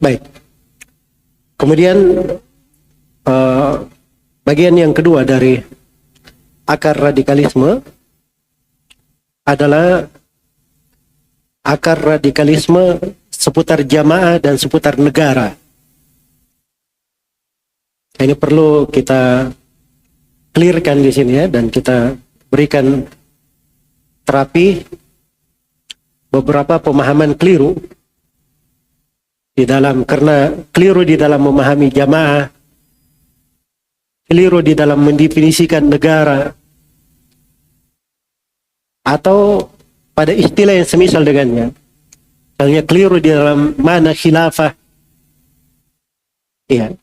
Baik. Kemudian bagian yang kedua dari akar radikalisme adalah akar radikalisme seputar jamaah dan seputar negara. Ini perlu kita clearkan di sini ya, dan kita berikan terapi beberapa pemahaman keliru karena keliru di dalam memahami jamaah, keliru di dalam mendefinisikan negara, atau pada istilah yang semisal dengannya. Misalnya keliru di dalam mana khilafah. Iya.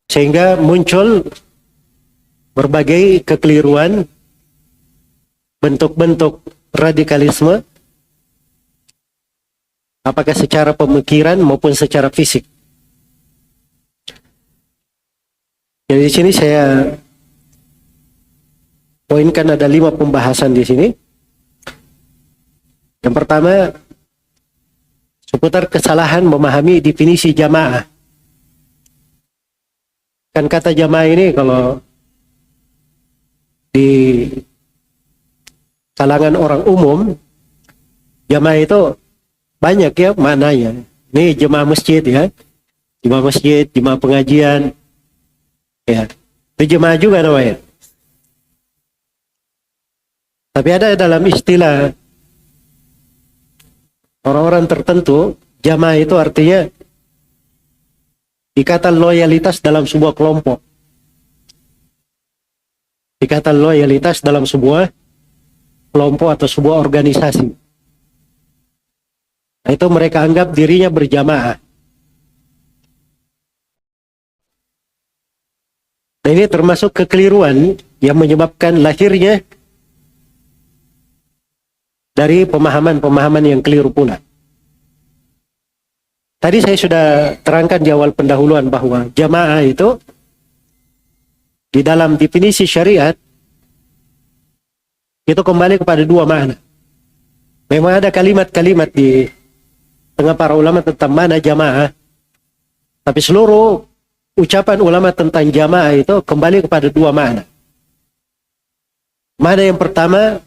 Sehingga muncul berbagai kekeliruan, bentuk-bentuk radikalisme, apakah secara pemikiran maupun secara fisik. Jadi di sini saya poinkan ada 5 pembahasan di sini. Yang pertama, seputar kesalahan memahami definisi jamaah. Kan kata jamaah ini kalau di kalangan orang umum, jamaah itu banyak ya maknanya. Ini jemaah masjid ya, jemaah masjid, jemaah pengajian, ya. Itu jemaah juga namanya. Tapi ada dalam istilah orang-orang tertentu, jamaah itu artinya ikatan loyalitas dalam sebuah kelompok. Ikatan loyalitas dalam sebuah kelompok atau sebuah organisasi. Nah, itu mereka anggap dirinya berjamaah. Nah, ini termasuk kekeliruan yang menyebabkan lahirnya dari pemahaman-pemahaman yang keliru pula. Tadi saya sudah terangkan di awal pendahuluan bahwa jamaah itu di dalam definisi syariat itu kembali kepada 2 makna. Memang ada kalimat-kalimat di tengah para ulama tentang mana jamaah, tapi seluruh ucapan ulama tentang jamaah itu kembali kepada 2 makna. Makna yang pertama,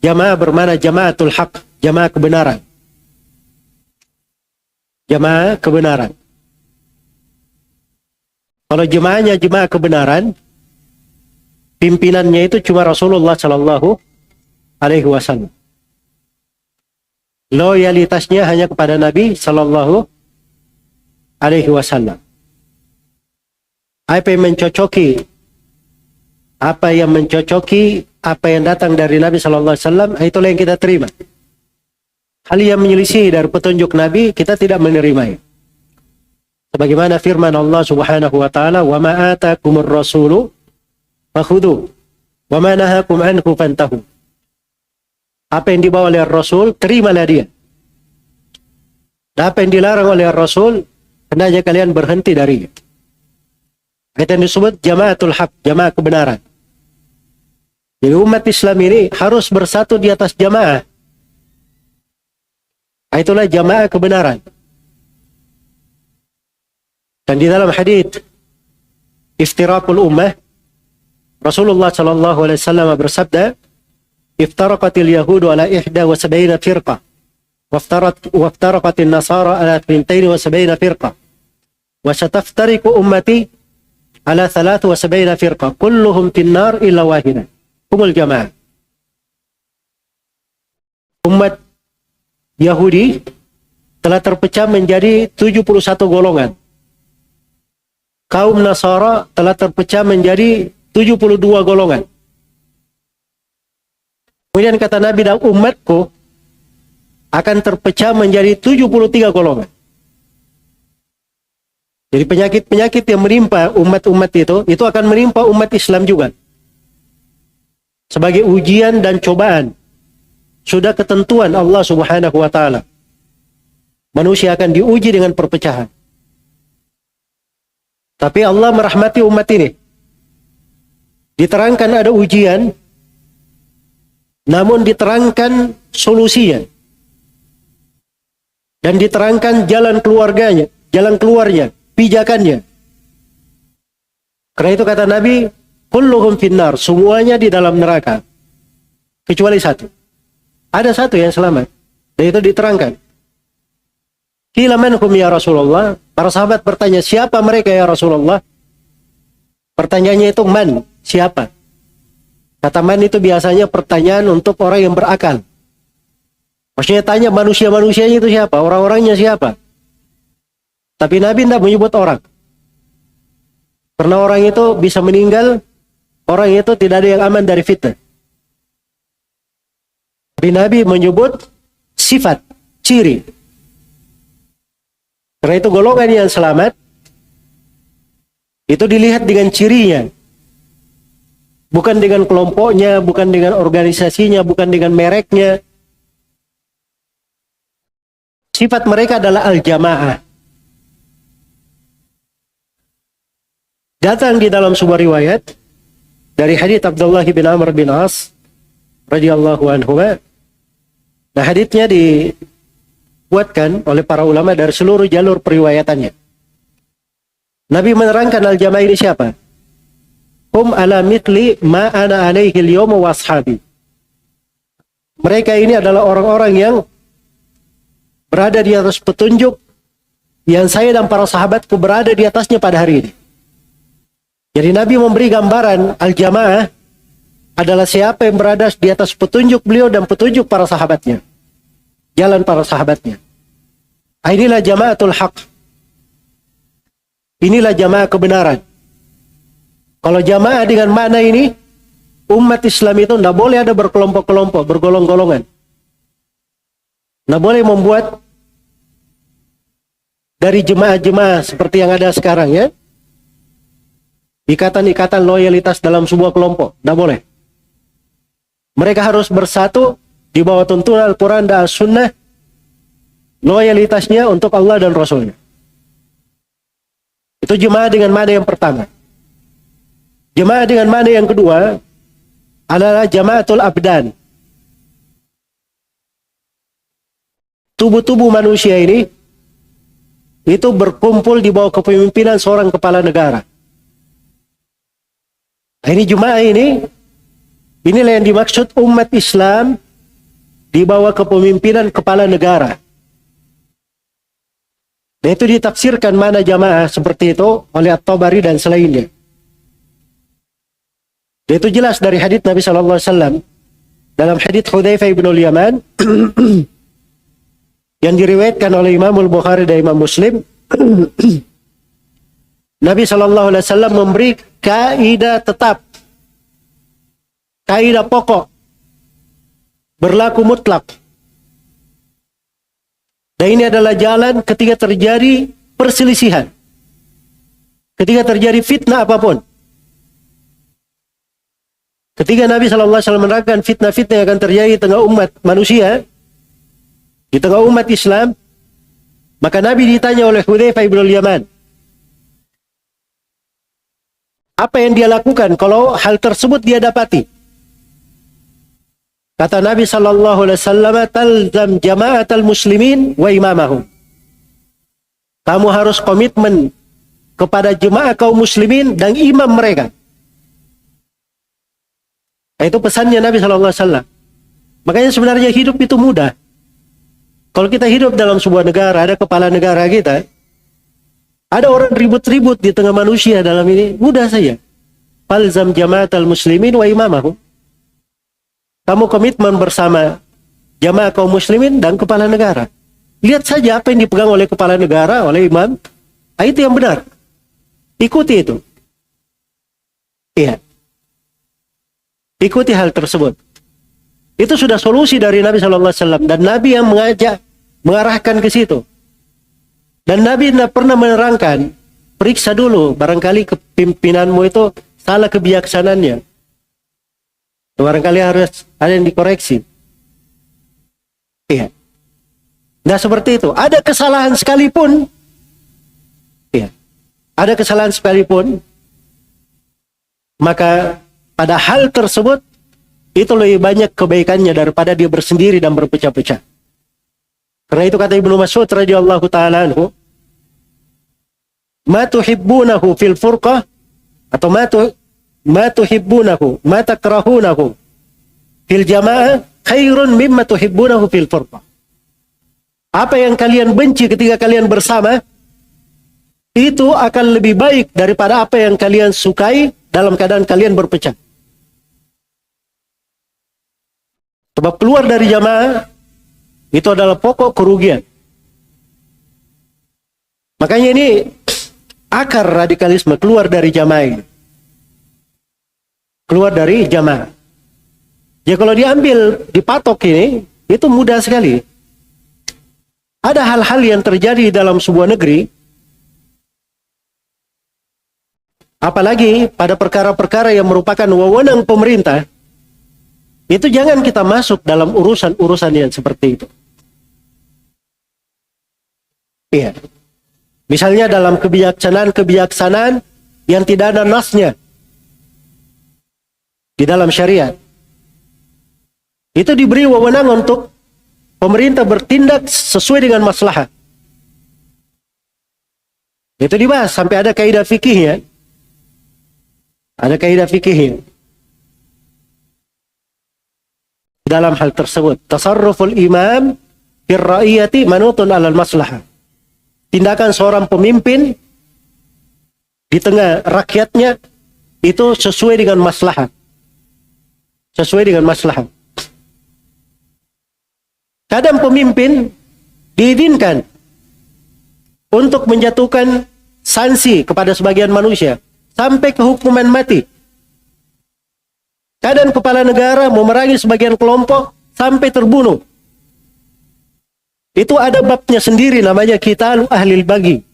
jamaah bermakna jamaatul haq, jamaah kebenaran. Jamaah kebenaran. Kalau jemaahnya jemaah kebenaran, pimpinannya itu cuma Rasulullah Shallallahu Alaihi Wasallam. Loyalitasnya hanya kepada Nabi Shallallahu Alaihi Wasallam. Apa yang mencocoki apa yang datang dari Nabi Shallallahu Alaihi Wasallam, itulah yang kita terima. Hal yang menyelisih dari petunjuk Nabi, kita tidak menerimanya. Sebagaimana firman Allah Subhanahu wa taala, "Wa ma atakumur rasulu fakhudhu, wa ma nahakum anhu fantahu." Apa yang dibawa oleh Rasul, terimalah dia. Dan apa yang dilarang oleh Rasul, hendaknya kalian berhenti darinya. Itu yang disebut jamaatul haq, jamaah kebenaran. Jadi umat Islam ini harus bersatu di atas jamaah. Itulah jamaah kebenaran. Dan di dalam hadits iftiraqul ummah, Rasulullah sallallahu alaihi wasallam bersabda, "Iftaraqatil yahudu ala 71 firqah, waftaraqatin nasara ala 72 firqah, wa sataftariqu ummati ala 73 firqah, kulluhum finnar illa wahidah." Humul jamaah. Umat Yahudi telah terpecah menjadi 71 golongan. Kaum Nasara telah terpecah menjadi 72 golongan. Kemudian kata Nabi, dan umatku akan terpecah menjadi 73 golongan. Jadi penyakit-penyakit yang menimpa umat-umat itu akan menimpa umat Islam juga. Sebagai ujian dan cobaan. Sudah ketentuan Allah Subhanahu wa taala. Manusia akan diuji dengan perpecahan. Tapi Allah merahmati umat ini. Diterangkan ada ujian, namun diterangkan solusinya. Dan diterangkan jalan keluarganya, jalan keluarnya, pijakannya. Karena itu kata Nabi, kulluhum finnar, semuanya di dalam neraka. Kecuali satu. Ada satu yang selamat. Dan itu diterangkan. Qila man hum ya Rasulullah? Para sahabat bertanya, siapa mereka ya Rasulullah? Pertanyaannya itu man, siapa? Kata man itu biasanya pertanyaan untuk orang yang berakal. Maksudnya tanya manusia-manusianya itu siapa? Orang-orangnya siapa? Tapi Nabi tidak menyebut orang. Karena orang itu bisa meninggal, orang itu tidak ada yang aman dari fitnah. Tapi Nabi menyebut sifat, ciri. Karena itu golongan yang selamat, itu dilihat dengan cirinya. Bukan dengan kelompoknya, bukan dengan organisasinya, bukan dengan mereknya. Sifat mereka adalah al-jamaah. Datang di dalam sebuah riwayat dari hadits Abdullah bin Amr bin As radhiyallahu anhu. Nah, haditsnya dibuatkan oleh para ulama dari seluruh jalur periwayatannya. Nabi menerangkan al-jamaah ini siapa? Hum ala mitli ma ana alaihi al-yawma wa ashabi. Mereka ini adalah orang-orang yang berada di atas petunjuk yang saya dan para sahabatku berada di atasnya pada hari ini. Jadi Nabi memberi gambaran al-jamaah adalah siapa yang berada di atas petunjuk beliau dan petunjuk para sahabatnya. Jalan para sahabatnya. Inilah jamaatul haq. Inilah jamaah kebenaran. Kalau jamaah dengan makna ini, umat Islam itu tidak boleh ada berkelompok-kelompok, bergolong-golongan. Nah, boleh membuat dari jemaah-jemaah seperti yang ada sekarang ya, ikatan-ikatan loyalitas dalam sebuah kelompok. Tidak boleh. Mereka harus bersatu di bawah tuntunan Al-Quran dan As-Sunnah, loyalitasnya untuk Allah dan Rasulnya. Itu jemaah dengan mana yang pertama. Jemaah dengan mana yang kedua adalah jamaatul abdan. Tubuh-tubuh manusia ini itu berkumpul di bawah kepemimpinan seorang kepala negara. Nah, ini jemaah inilah yang dimaksud umat Islam di bawah kepemimpinan kepala negara. Dan itu ditafsirkan mana jamaah seperti itu oleh At-Tabari dan selainnya. Dan itu jelas dari hadits Nabi SAW. Dalam hadits Hudzaifah bin Yaman yang diriwayatkan oleh Imam Al-Bukhari dan Imam Muslim, Nabi SAW memberi kaidah tetap, kaidah pokok, berlaku mutlak. Dan ini adalah jalan ketika terjadi perselisihan, ketika terjadi fitnah apapun. Ketika Nabi SAW menerangkan fitnah-fitnah yang akan terjadi di tengah umat manusia, di tengah umat Islam, maka Nabi ditanya oleh Hudzaifah bin Yaman, apa yang dia lakukan kalau hal tersebut dia dapati? Kata Nabi SAW, talzam jama'atal muslimin wa imamahum. Kamu harus komitmen kepada jemaah kaum muslimin dan imam mereka. Nah, itu pesannya Nabi SAW. Makanya sebenarnya hidup itu mudah. Kalau kita hidup dalam sebuah negara, ada kepala negara kita, ada orang ribut-ribut di tengah manusia dalam ini, mudah saja. Falzam jamaatal muslimin wa imamahum. Kamu komitmen bersama jamaah kaum muslimin dan kepala negara. Lihat saja apa yang dipegang oleh kepala negara, oleh imam. Itu yang benar. Ikuti itu. Iya. Ikuti hal tersebut. Itu sudah solusi dari Nabi SAW. Dan Nabi yang mengajak, mengarahkan ke situ. Dan Nabi tidak pernah menerangkan, periksa dulu, barangkali kepimpinanmu itu salah kebijaksanaannya. Barangkali harus ada yang dikoreksi. Iya. Nah, seperti itu. Ada kesalahan sekalipun. Iya. Ada kesalahan sekalipun. Maka pada hal tersebut, itu lebih banyak kebaikannya daripada dia bersendiri dan berpecah-pecah. Karena itu kata Ibnu Mas'ud radhiyallahu taala anhu, "Ma tuhibbunahu fil furqah atau ma tuhibbunahu, ma takrahunahu fil jamaah khairun mimma tuhibbunahu fil furqah." Apa yang kalian benci ketika kalian bersama itu akan lebih baik daripada apa yang kalian sukai dalam keadaan kalian berpecah. Sebab keluar dari jamaah itu adalah pokok kerugian. Makanya ini akar radikalisme, keluar dari jamaah ini. Keluar dari jamaah. Ya kalau diambil, dipatok ini, itu mudah sekali. Ada hal-hal yang terjadi dalam sebuah negeri, apalagi pada perkara-perkara yang merupakan wewenang pemerintah, itu jangan kita masuk dalam urusan-urusan yang seperti itu. Iya. Misalnya dalam kebijaksanaan yang tidak ada nasnya di dalam syariat. Itu diberi wewenang untuk pemerintah bertindak sesuai dengan maslahat. Itu dibahas sampai ada kaidah fikihnya. Ada kaidah fikihnya. Dalam hal tersebut, tasarruful imam fir ra'iyati manutun 'alal maslahah. Tindakan seorang pemimpin di tengah rakyatnya itu sesuai dengan maslahat. Sesuai dengan maslahat. Kadang pemimpin diizinkan untuk menjatuhkan sanksi kepada sebagian manusia sampai ke hukuman mati. Kadang kepala negara memerangi sebagian kelompok sampai terbunuh. Itu ada babnya sendiri namanya Qitalu Ahlil Baghi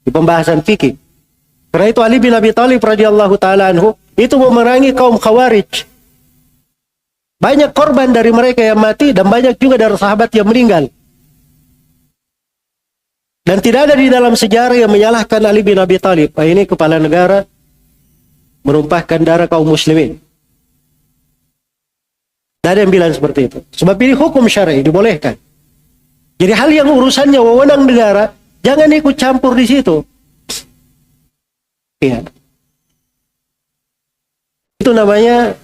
di pembahasan fikih. Karena itu Ali bin Abi Thalib radhiyallahu taala anhu itu memerangi kaum Khawarij. Banyak korban dari mereka yang mati dan banyak juga dari sahabat yang meninggal. Dan tidak ada di dalam sejarah yang menyalahkan Ali bin Abi Thalib. Ini kepala negara menumpahkan darah kaum muslimin. Tidak ada yang bilang seperti itu. Sebab ini hukum syar'i, dibolehkan. Jadi hal yang urusannya wewenang negara, jangan ikut campur di situ. Iya. Itu namanya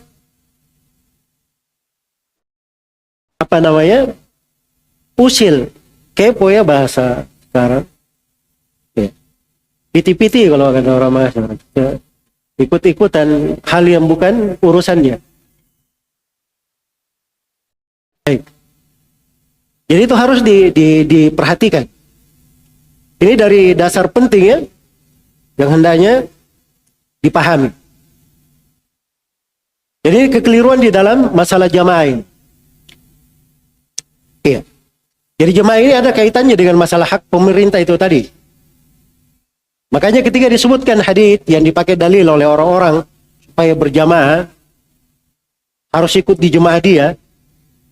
apa namanya? Usil. Kepo ya bahasa sekarang. Ya. Piti-piti kalau kata orang Makassar. Ya. Ikut-ikutan hal yang bukan urusannya. Baik. Jadi itu harus diperhatikan. Ini dari dasar penting ya, yang hendaknya dipahami. Jadi kekeliruan di dalam masalah jamaah ini. Iya. Jadi jamaah ini ada kaitannya dengan masalah hak pemerintah itu tadi. Makanya ketika disebutkan hadits yang dipakai dalil oleh orang-orang supaya berjamaah harus ikut di jemaah dia,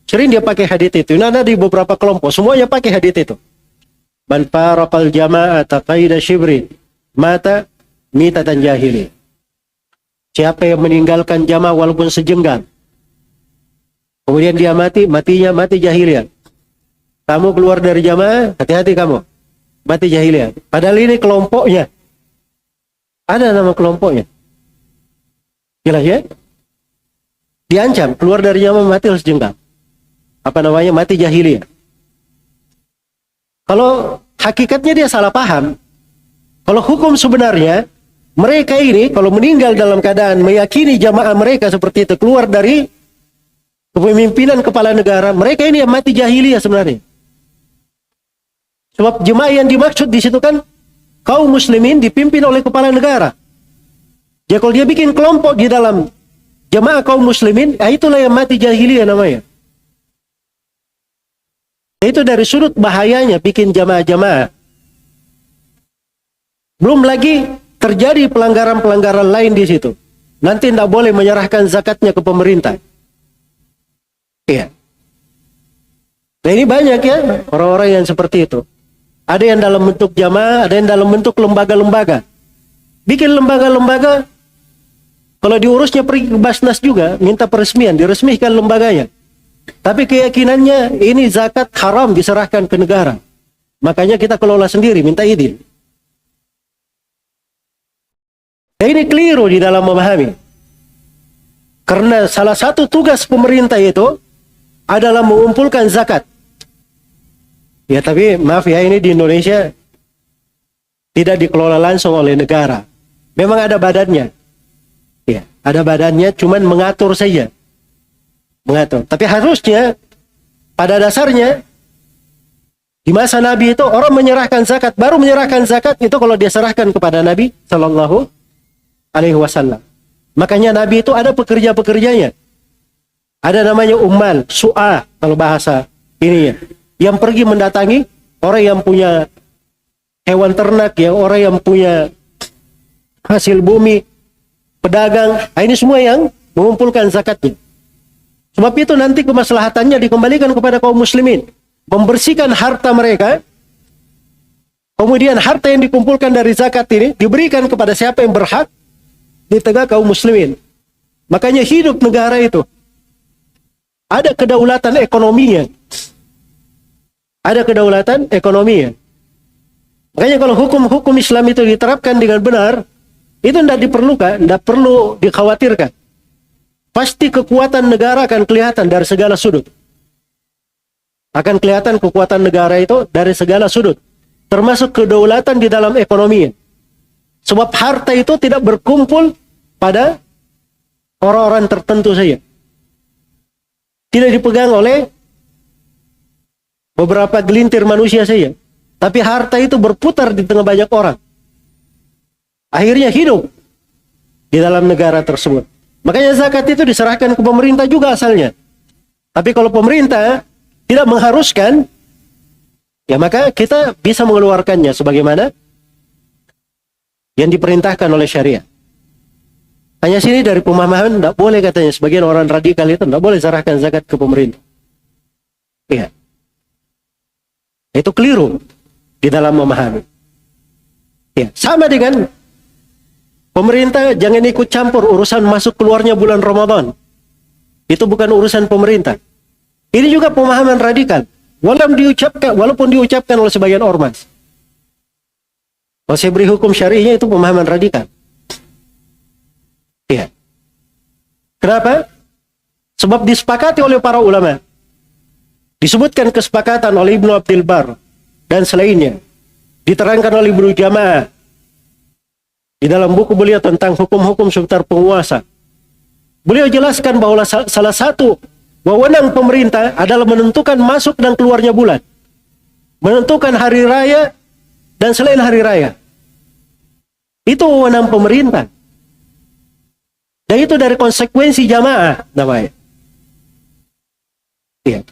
sering dia pakai hadits itu. Ini ada di beberapa kelompok, semuanya pakai hadits itu. Man faraqal jama'ata qaida shibrin mata mitatan jahili. Siapa yang meninggalkan jamaah walaupun sejenggal, kemudian dia matinya mati jahiliyah. Kamu keluar dari jamaah, hati-hati kamu. Mati jahiliyah. Padahal ini kelompoknya. Ada nama kelompoknya. Jelas ya? Diancam, keluar dari jamaah mati sejenggal. Apa namanya? Mati jahiliyah. Kalau hakikatnya dia salah paham. Kalau hukum sebenarnya, mereka ini kalau meninggal dalam keadaan meyakini jamaah mereka seperti itu, keluar dari kepemimpinan kepala negara, mereka ini yang mati jahiliyah sebenarnya. Sebab jemaah yang dimaksud di situ kan kaum muslimin dipimpin oleh kepala negara. Jadi kalau dia bikin kelompok di dalam jemaah kaum muslimin, itulah yang mati jahiliyah namanya. Itu dari sudut bahayanya bikin jamaah-jamaah. Belum lagi terjadi pelanggaran-pelanggaran lain di situ. Nanti tidak boleh menyerahkan zakatnya ke pemerintah. Iya. Nah ini banyak ya orang-orang yang seperti itu. Ada yang dalam bentuk jamaah, ada yang dalam bentuk lembaga-lembaga. Bikin lembaga-lembaga, kalau diurusnya pergi ke Basnas juga, minta peresmian, diresmikan lembaganya. Tapi keyakinannya ini zakat haram diserahkan ke negara. Makanya kita kelola sendiri, minta izin. Dan ini keliru di dalam memahami. Karena salah satu tugas pemerintah itu adalah mengumpulkan zakat. Ya tapi maaf ya, ini di Indonesia tidak dikelola langsung oleh negara. Memang ada badannya. Ya, ada badannya, cuman mengatur saja. Mengatur. Tapi harusnya pada dasarnya di masa Nabi itu orang menyerahkan zakat, baru menyerahkan zakat itu kalau dia serahkan kepada Nabi Shallallahu Alaihi Wasallam. Makanya Nabi itu ada pekerja-pekerjanya. Ada namanya ummal, su'a kalau bahasa ini ya, yang pergi mendatangi orang yang punya hewan ternak, ya orang yang punya hasil bumi, pedagang. Nah, ini semua yang mengumpulkan zakatnya. Sebab itu nanti kemaslahatannya dikembalikan kepada kaum muslimin. Membersihkan harta mereka. Kemudian harta yang dikumpulkan dari zakat ini diberikan kepada siapa yang berhak di tengah kaum muslimin. Makanya hidup negara itu ada kedaulatan ekonominya. Ada kedaulatan ekonominya. Makanya kalau hukum-hukum Islam itu diterapkan dengan benar, itu tidak diperlukan, tidak perlu dikhawatirkan. Pasti kekuatan negara akan kelihatan dari segala sudut. Akan kelihatan kekuatan negara itu dari segala sudut. Termasuk kedaulatan di dalam ekonomi. Sebab harta itu tidak berkumpul pada orang-orang tertentu saja. Tidak dipegang oleh beberapa gelintir manusia saja. Tapi harta itu berputar di tengah banyak orang. Akhirnya hidup di dalam negara tersebut. Makanya zakat itu diserahkan ke pemerintah juga asalnya. Tapi kalau pemerintah tidak mengharuskan, ya maka kita bisa mengeluarkannya sebagaimana yang diperintahkan oleh syariat. Hanya sini dari pemahaman tidak boleh katanya, sebagian orang radikal itu tidak boleh serahkan zakat ke pemerintah. Iya. Itu keliru di dalam memahami. Ya, sama dengan pemerintah jangan ikut campur urusan masuk keluarnya bulan Ramadan. Itu bukan urusan pemerintah. Ini juga pemahaman radikal. Walaupun diucapkan oleh sebagian ormas. Kalau saya beri hukum syariahnya itu pemahaman radikal. Iya. Kenapa? Sebab disepakati oleh para ulama. Disebutkan kesepakatan oleh Ibnu Abdul Bar dan selainnya. Diterangkan oleh Ibnu Jama'ah di dalam buku beliau tentang hukum-hukum seputar penguasa. Beliau jelaskan bahwa salah satu wewenang pemerintah adalah menentukan masuk dan keluarnya bulan. Menentukan hari raya dan selain hari raya. Itu wewenang pemerintah. Dan itu dari konsekuensi jamaah namanya. Iya.